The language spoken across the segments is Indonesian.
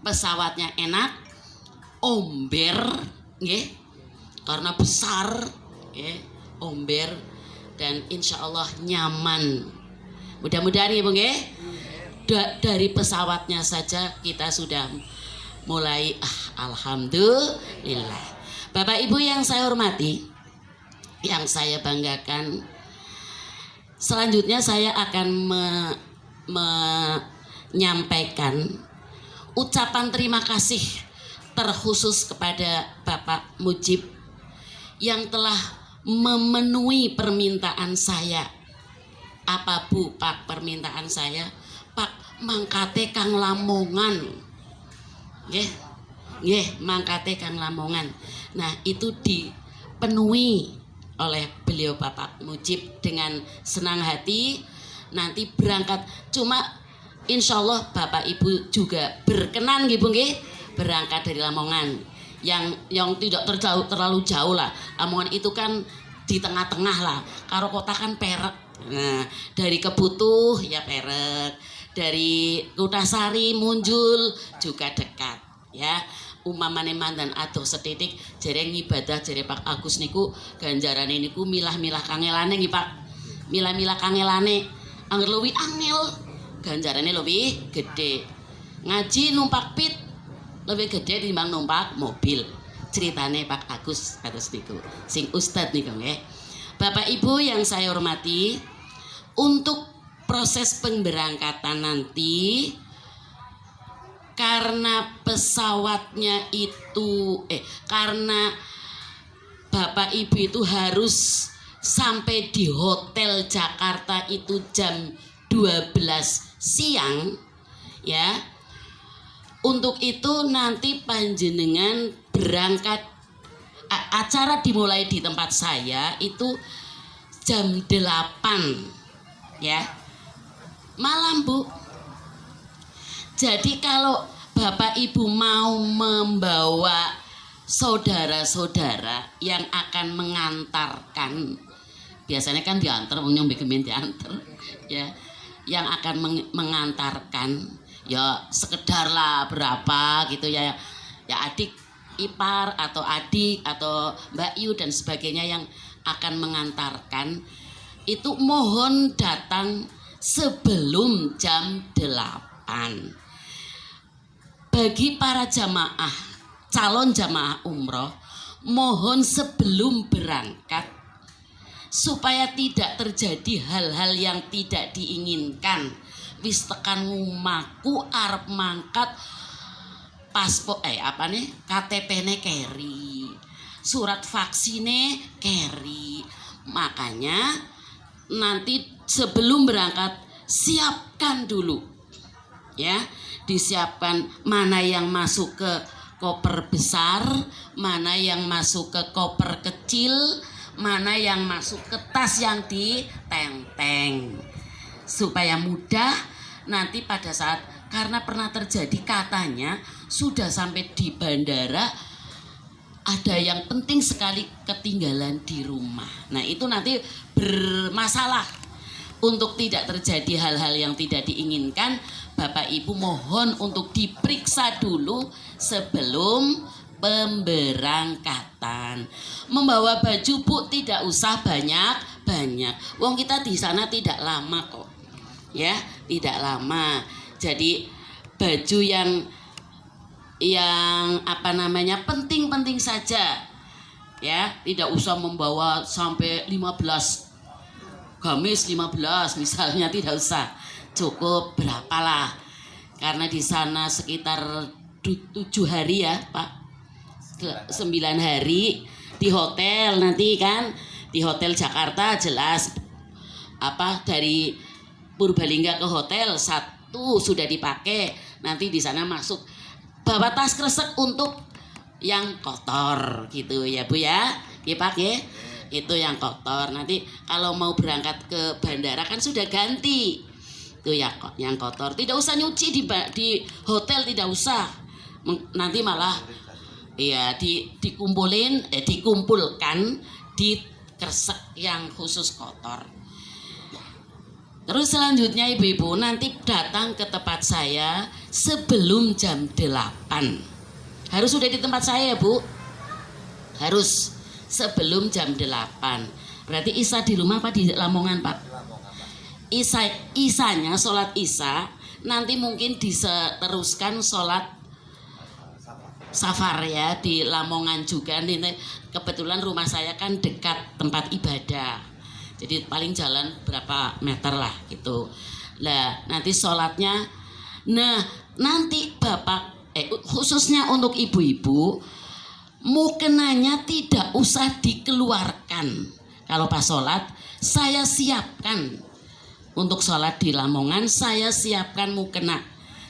pesawatnya enak, omber, nggih, karena besar, nggih, omber, dan insya Allah nyaman. Mudah-mudahan ya, Bung, nggih. Dari pesawatnya saja kita sudah mulai alhamdulillah. Bapak Ibu yang saya hormati, yang saya banggakan, selanjutnya saya akan menyampaikan ucapan terima kasih terkhusus kepada Bapak Mujib yang telah memenuhi permintaan saya. Apa Bu, Pak, permintaan saya? Pak, mangkate Kang Lamongan. Nggih. Nggih, mangkate Kang Lamongan. Nah, itu dipenuhi oleh beliau Bapak Mujib dengan senang hati. Nanti berangkat, cuma insya Allah Bapak Ibu juga berkenan gitu nggih, berangkat dari Lamongan yang tidak terlalu jauh lah. Lamongan itu kan di tengah-tengah lah, karo kota kan Perek. Nah, dari Kebutuh ya Perek, dari Kutasari Munjul juga dekat ya. Umamane mandan adoh setitik jereng ibadah jere Pak Agus niku ganjarane niku milah-milah kangelane nggih Pak. Milah-milah kangelane angger luwih angel ganjarane luwih gede. Ngaji numpak pit lebih gede timbang numpak mobil. Ceritane Pak Agus kados niku. Sing ustad niku nggih. Bapak Ibu yang saya hormati, untuk proses pemberangkatan nanti karena pesawatnya itu karena Bapak Ibu itu harus sampai di hotel Jakarta itu jam 12 siang ya. Untuk itu nanti panjenengan berangkat, acara dimulai di tempat saya itu jam 8 ya malam Bu. Jadi kalau Bapak Ibu mau membawa saudara-saudara yang akan mengantarkan, biasanya kan diantar, nyombe kemin diantar ya, yang akan mengantarkan ya sekedar lah berapa gitu ya, ya adik ipar atau adik atau Mbak Yu dan sebagainya yang akan mengantarkan, itu mohon datang sebelum jam 8. Bagi para jamaah, calon jamaah umroh, mohon sebelum berangkat supaya tidak terjadi hal-hal yang tidak diinginkan. Wis tekan ngumaku arep mangkat paspor KTP-ne keri, surat vaksine keri. Makanya nanti sebelum berangkat siapkan dulu ya, disiapkan mana yang masuk ke koper besar, mana yang masuk ke koper kecil, mana yang masuk ke tas yang ditenteng, supaya mudah nanti pada saat, karena pernah terjadi katanya sudah sampai di bandara ada yang penting sekali ketinggalan di rumah. Nah itu nanti bermasalah. Untuk tidak terjadi hal-hal yang tidak diinginkan, Bapak Ibu mohon untuk diperiksa dulu sebelum pemberangkatan. Membawa baju Bu tidak usah banyak-banyak. Wong kita di sana tidak lama kok. Ya, tidak lama. Jadi baju yang penting-penting saja. Ya, tidak usah membawa sampai 15 gamis 15 misalnya, tidak usah, cukup berapalah, karena di sana sekitar 7 hari ya Pak, 9 hari di hotel nanti kan, di hotel Jakarta jelas dari Purbalingga ke hotel 1 sudah dipakai, nanti di sana masuk bawa tas kresek untuk yang kotor gitu ya Bu ya, Pak ya. Itu yang kotor, nanti kalau mau berangkat ke bandara kan sudah ganti itu ya, yang kotor tidak usah nyuci di hotel, tidak usah, nanti malah ya dikumpulkan di kresek yang khusus kotor. Terus selanjutnya ibu-ibu nanti datang ke tempat saya sebelum jam 8. Harus sudah di tempat saya ya Bu. Harus sebelum jam 8. Berarti Isa di rumah apa di Lamongan Pak? Isanya sholat Isa nanti mungkin diteruskan sholat safar ya di Lamongan juga. Ini kebetulan rumah saya kan dekat tempat ibadah. Jadi paling jalan berapa meter lah gitu. Nah nanti sholatnya, nah nanti bapak khususnya untuk ibu-ibu, mukenanya tidak usah dikeluarkan. Kalau pas sholat saya siapkan untuk sholat di Lamongan, saya siapkan mukena.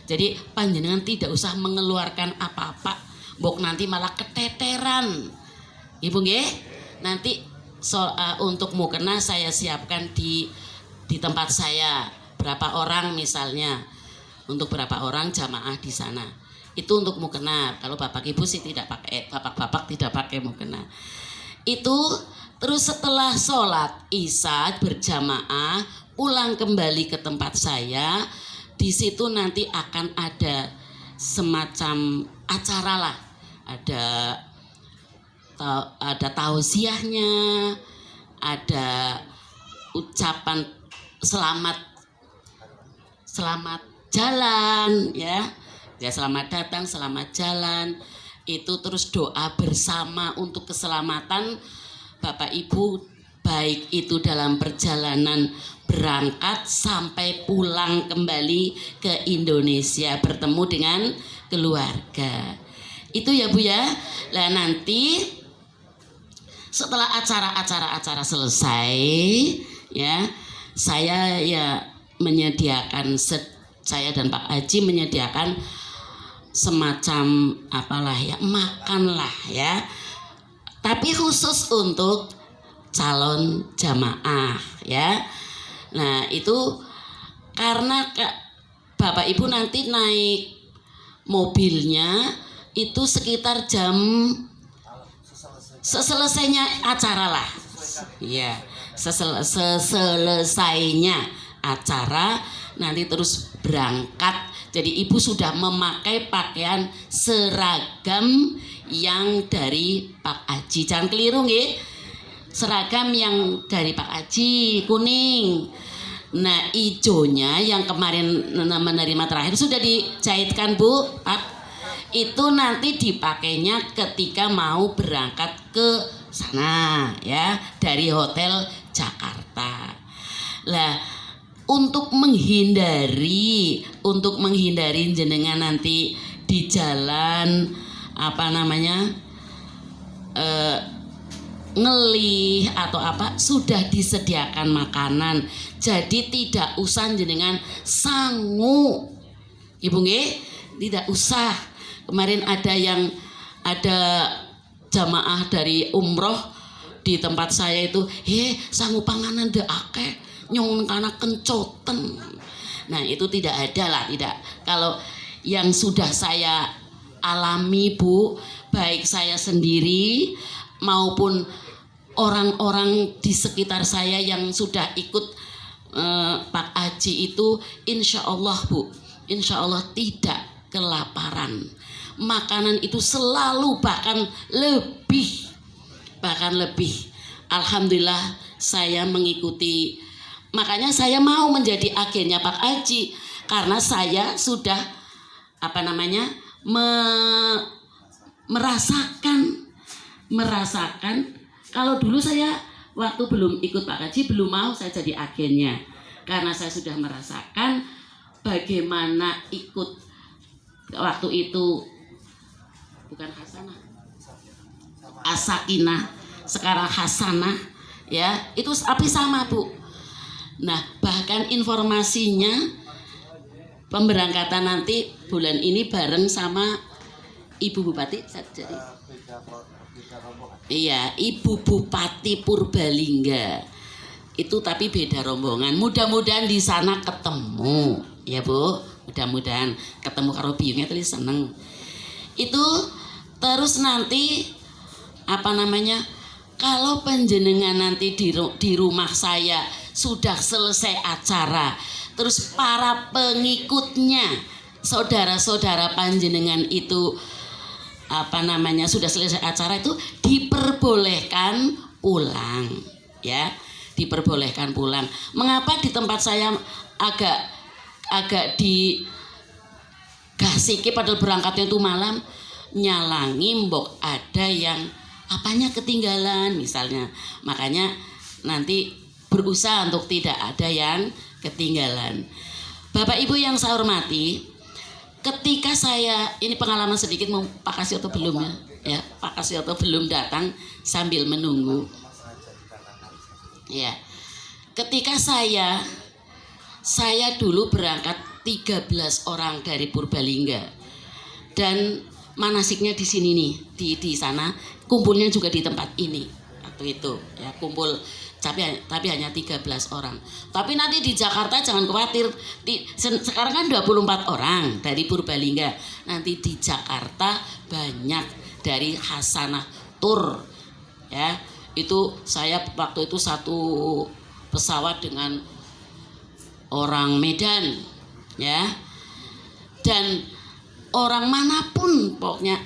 Jadi panjenengan tidak usah mengeluarkan apa-apa, bok nanti malah keteteran. Ibu nggih, nanti untuk mukena saya siapkan di tempat saya. Berapa orang misalnya, untuk berapa orang jamaah di sana. Itu untuk mukena. Kalau bapak ibu sih tidak pakai, bapak-bapak tidak pakai mukena. Itu terus setelah sholat Isya berjamaah pulang kembali ke tempat saya. Di situ nanti akan ada semacam acara lah. Ada tausiahnya, ada ucapan selamat jalan ya selamat datang, selamat jalan. Itu terus doa bersama untuk keselamatan Bapak Ibu, baik itu dalam perjalanan berangkat sampai pulang kembali ke Indonesia bertemu dengan keluarga. Itu ya Bu ya. Nah nanti setelah acara selesai ya, saya ya menyediakan, saya dan Pak Haji menyediakan semacam apalah ya, makan lah ya, tapi khusus untuk calon jamaah ya. Nah itu karena Bapak Ibu nanti naik mobilnya itu sekitar jam seselesainya acara lah ya, seselesainya acara nanti terus berangkat. Jadi ibu sudah memakai pakaian seragam yang dari Pak Haji, jangan keliru nggih, seragam yang dari Pak Haji kuning. Nah ijonya yang kemarin menerima terakhir sudah dijahitkan Bu Pak. Itu nanti dipakainya ketika mau berangkat ke sana ya, dari hotel Jakarta. Lah untuk menghindari jenengan nanti di jalan ngelih atau apa, sudah disediakan makanan. Jadi tidak usah jenengan sangu. Ibu nggih, tidak usah. Kemarin ada jamaah dari umroh di tempat saya itu, sangu panganan de akeh nyong kana kencoten. Nah itu tidak ada lah, tidak. Kalau yang sudah saya alami Bu, baik saya sendiri maupun orang-orang di sekitar saya yang sudah ikut Pak Haji itu, insya Allah Bu, insya Allah tidak kelaparan. Makanan itu selalu bahkan lebih. Alhamdulillah saya mengikuti, makanya saya mau menjadi agennya Pak Haji, karena saya sudah merasakan. Kalau dulu saya waktu belum ikut Pak Haji belum mau saya jadi agennya, karena saya sudah merasakan bagaimana ikut waktu itu, bukan Hasanah, Asakinah, sekarang Hasanah ya, itu tapi sama Bu. Nah bahkan informasinya pemberangkatan nanti bulan ini bareng sama Ibu Bupati, jadi iya Ibu Bupati Purbalingga itu, tapi beda rombongan. Mudah-mudahan di sana ketemu ya Bu, mudah-mudahan ketemu karo biyungnya tadi seneng. Itu terus nanti kalau panjenengan nanti di rumah saya sudah selesai acara, terus para pengikutnya, saudara-saudara panjenengan itu sudah selesai acara itu diperbolehkan pulang, ya, diperbolehkan pulang. Mengapa di tempat saya agak digasiki padahal berangkatnya itu malam, nyalangi mbok ada yang apanya ketinggalan misalnya, makanya nanti berusaha untuk tidak ada yang ketinggalan. Bapak Ibu yang saya hormati, ketika saya, ini pengalaman sedikit, mau Pak Kasyoto belum ya? Pak Kasyoto belum datang, sambil menunggu. Ya, ketika saya dulu berangkat 13 orang dari Purbalingga dan manasiknya di sini nih, di sana, kumpulnya juga di tempat ini waktu itu, ya, kumpul. Tapi hanya 13 orang. Tapi nanti di Jakarta jangan khawatir. Sekarang kan 24 orang dari Purbalingga. Nanti di Jakarta banyak dari Hasanah Tour. Ya, itu saya waktu itu satu pesawat dengan orang Medan, ya. Dan orang manapun pokoknya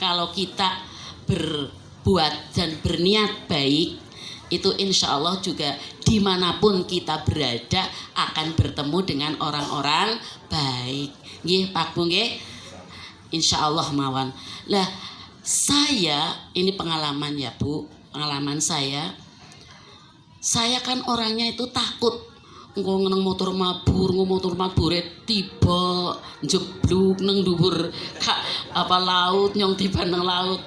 kalau kita berbuat dan berniat baik, itu insya Allah juga dimanapun kita berada akan bertemu dengan orang-orang baik. Nggih Pak Bu nggih, insya Allah mawon. Lah saya ini pengalaman ya Bu, pengalaman saya kan orangnya itu takut. Engko nang motor mabure tiba jebluk nang dhuwur laut, nyong tiba nang laut.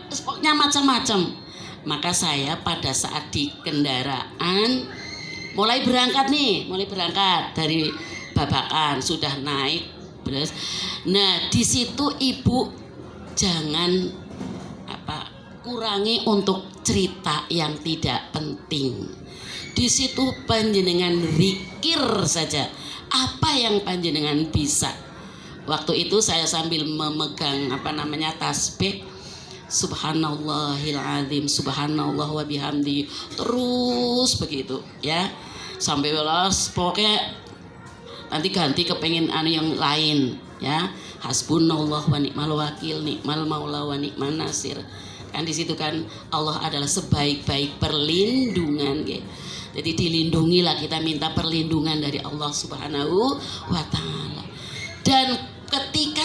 Pokoknya macam-macam. Maka saya pada saat di kendaraan mulai berangkat dari Babakan, sudah naik terus. Nah, di situ Ibu jangan kurangi untuk cerita yang tidak penting. Di situ panjenengan zikir saja apa yang panjenengan bisa. Waktu itu saya sambil memegang tasbih, subhanallahil azim, subhanallah wa bihamdi, terus begitu ya, sampai welas pokoknya nanti ganti kepengen yang lain ya, hasbunallah wa ni'mal wakil, ni'mal maula wa ni'man nasir. Kan di situ kan Allah adalah sebaik-baik perlindungan gitu. Jadi dilindungilah, kita minta perlindungan dari Allah Subhanahu wa taala. Dan ketika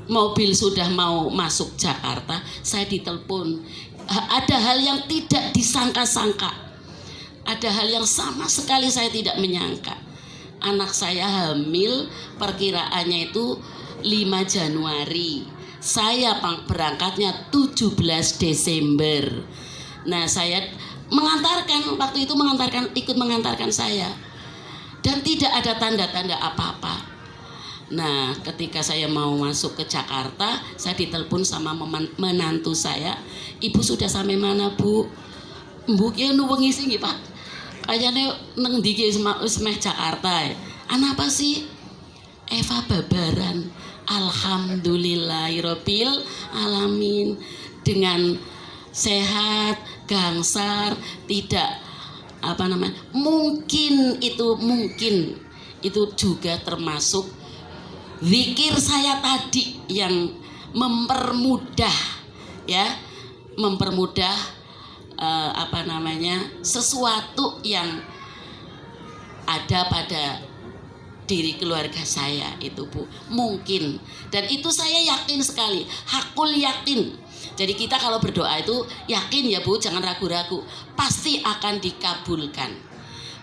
mobil sudah mau masuk Jakarta, saya ditelepon. Ada hal yang tidak disangka-sangka. Ada hal yang sama sekali saya tidak menyangka. Anak saya hamil, perkiraannya itu 5 Januari. Saya berangkatnya 17 Desember. Nah, saya ikut mengantarkan saya. Dan tidak ada tanda-tanda apa-apa. Nah, ketika saya mau masuk ke Jakarta, saya ditelepon sama menantu saya. Ibu sudah sampai mana, Bu? Mbok ki nu wengi sing nggih, Pak. Kayane nang ndi ki meh Jakarta. Ana apa sih? Eva babaran. Alhamdulillahirabbil alamin, dengan sehat, gangsar, tidak mungkin itu juga termasuk zikir saya tadi yang mempermudah sesuatu yang ada pada diri keluarga saya itu, Bu, mungkin. Dan itu saya yakin sekali, hakul yakin. Jadi kita kalau berdoa itu yakin ya Bu, jangan ragu-ragu, pasti akan dikabulkan.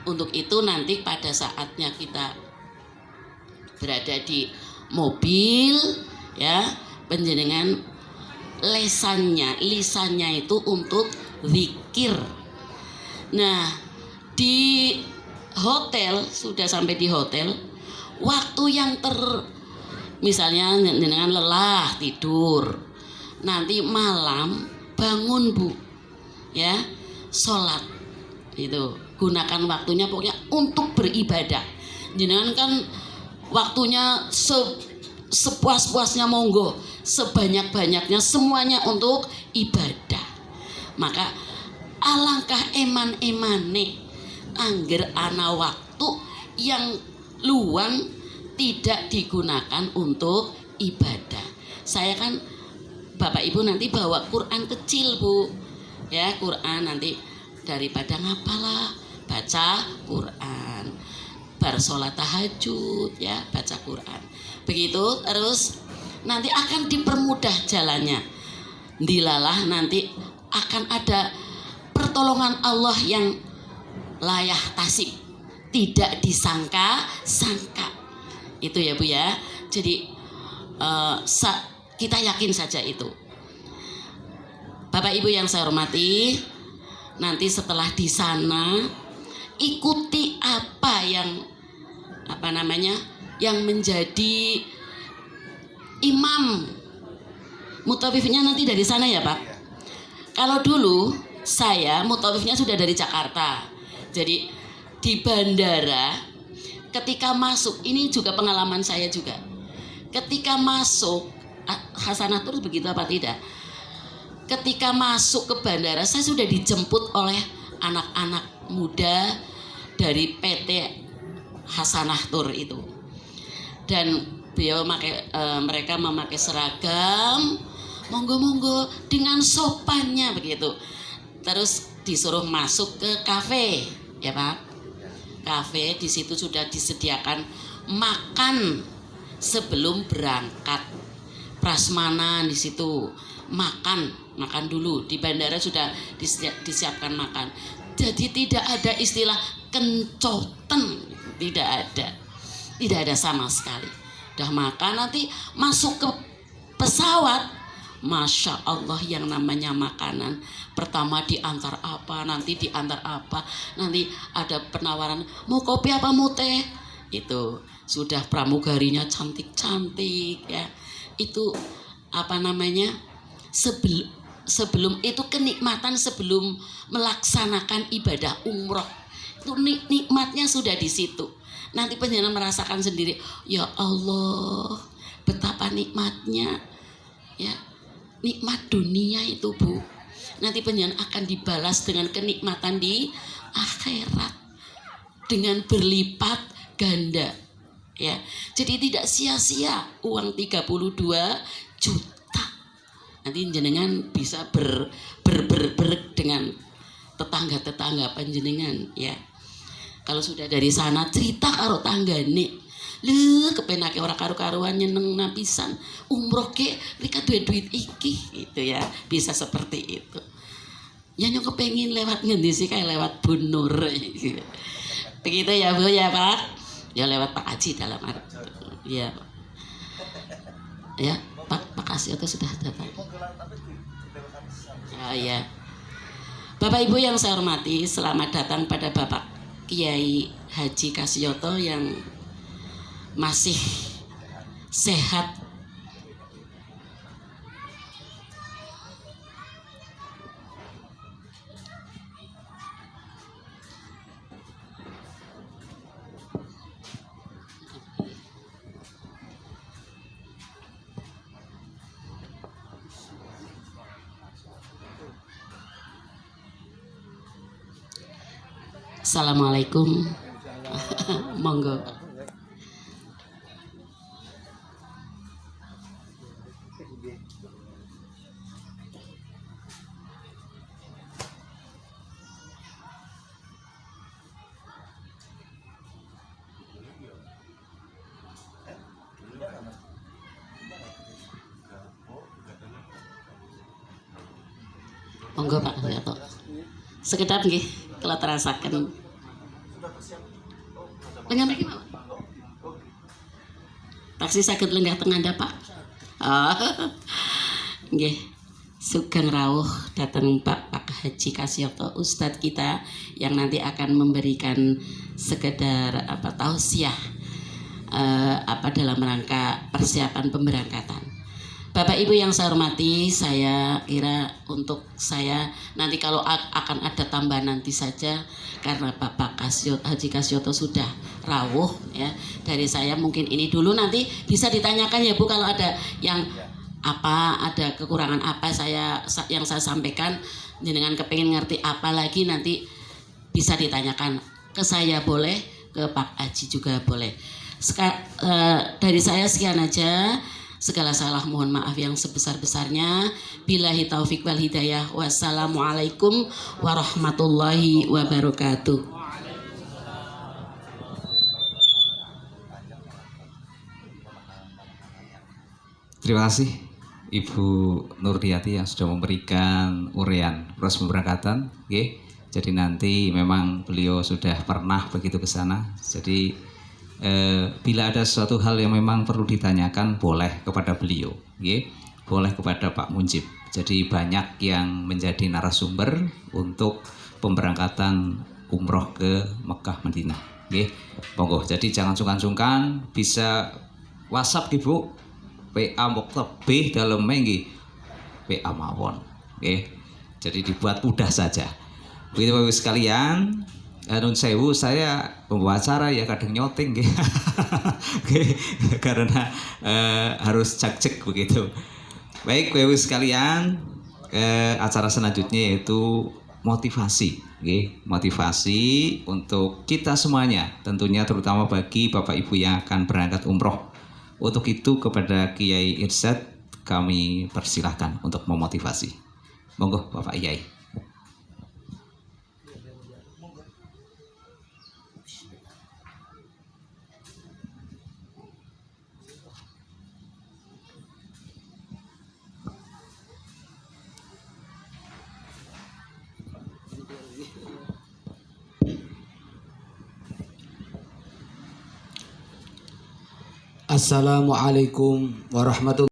Untuk itu nanti pada saatnya kita berada di mobil ya, panjenengan lisannya itu untuk zikir. Nah, di hotel, sudah sampai di hotel, waktu yang misalnya dengan lelah tidur, nanti malam bangun Bu ya, sholat itu, gunakan waktunya pokoknya untuk beribadah. Jenengan kan waktunya sepuas-puasnya monggo, sebanyak-banyaknya semuanya untuk ibadah. Maka alangkah eman-emane angger ana waktu yang luang tidak digunakan untuk ibadah. Saya kan Bapak Ibu nanti bawa Quran kecil Bu, ya Quran nanti daripada ngapalah baca Quran, bar sholat tahajud ya baca Quran. Begitu terus nanti akan dipermudah jalannya. Dilalah nanti akan ada pertolongan Allah yang layah tasib, tidak disangka-sangka. Itu ya Bu ya. Jadi kita yakin saja itu. Bapak Ibu yang saya hormati, nanti setelah di sana ikuti apa yang menjadi imam mutawifnya nanti dari sana ya Pak. Kalau dulu saya mutawifnya sudah dari Jakarta. Jadi di bandara ketika masuk, ini juga pengalaman saya juga. Ketika masuk, Hasanah Tour begitu apa tidak? Ketika masuk ke bandara, saya sudah dijemput oleh anak-anak muda dari PT Hasanah Tour itu. Dan mereka memakai seragam, monggo-monggo dengan sopannya begitu. Terus disuruh masuk ke kafe, ya Pak. Kafe di situ sudah disediakan makan sebelum berangkat. Prasmanan di situ makan dulu di bandara sudah disiapkan makan. Jadi tidak ada istilah kencoten, tidak ada sama sekali. Udah makan nanti masuk ke pesawat, Masya Allah yang namanya makanan pertama diantar apa, nanti diantar apa, nanti ada penawaran mau kopi apa mau teh, itu sudah pramugarinya cantik-cantik ya. Itu sebelum itu kenikmatan sebelum melaksanakan ibadah umroh itu nikmatnya sudah di situ. Nanti penjenengan merasakan sendiri, ya Allah betapa nikmatnya ya, nikmat dunia itu Bu. Nanti penjenengan akan dibalas dengan kenikmatan di akhirat dengan berlipat ganda ya. Jadi tidak sia-sia uang 32 juta. Nanti jenengan bisa ber dengan tetangga-tetangga panjenengan ya. Kalau sudah dari sana cerita karo tanggane, lho kepenake ora karu-karuan nyeneng napisan umroh ke rika duit iki gitu ya, bisa seperti itu ya. Nyok kepengin lewat ngendi sih, kayak lewat Bu Nur gitu. Begitu ya Bu ya Pak ya, lewat Pak Haji dalam arti ya ya Pak Kasih itu sudah datang ya. Bapak Ibu yang saya hormati, selamat datang pada Bapak Kiai Haji Kasyoto yang masih sehat. Assalamualaikum. Monggo. Monggo Pak Haryoto. Sekedap nggih kalau terasakan. Lenggah mriki Pak. Taksi saged lenggah teng ngandhap Pak. Nggih. Sugeng rawuh datang Pak Haji Kasyoto, Ustadz kita yang nanti akan memberikan sekedar tausiah dalam rangka persiapan pemberangkatan. Bapak Ibu yang saya hormati, saya kira untuk saya nanti kalau akan ada tambahan nanti saja, karena Bapak Haji Kasyoto sudah rawuh ya. Dari saya mungkin ini dulu, nanti bisa ditanyakan ya Bu, kalau ada yang ada kekurangan apa yang saya sampaikan, dengan kepengen ngerti apa lagi, nanti bisa ditanyakan ke saya boleh, ke Pak Haji juga boleh. Dari saya sekian aja. Segala salah mohon maaf yang sebesar-besarnya. Billahi taufik wal hidayah. Wassalamualaikum warahmatullahi wabarakatuh. Terima kasih Ibu Nurdiati yang sudah memberikan uraian proses pemberangkatan. Oke. Jadi nanti memang beliau sudah pernah begitu ke sana. Jadi bila ada suatu hal yang memang perlu ditanyakan, boleh kepada beliau, okay? Boleh kepada Pak Mujib. Jadi banyak yang menjadi narasumber untuk pemberangkatan umroh ke Mekah Madinah, okay? Monggo. Jadi jangan sungkan-sungkan, bisa WhatsApp Ibu, PA lebih dalam minggu, PA mawon, okay? Jadi dibuat mudah saja. Begitu Bapak sekalian. Nun sewu, saya pembawa acara ya kadang nyoting gitu. Karena harus cek begitu. Baik Bapak sekalian, acara selanjutnya yaitu motivasi, motivasi untuk kita semuanya, tentunya terutama bagi Bapak Ibu yang akan berangkat umroh. Untuk itu kepada Kiai Irsyad kami persilahkan untuk memotivasi. Monggo Bapak Kiai. Assalamualaikum warahmatullahi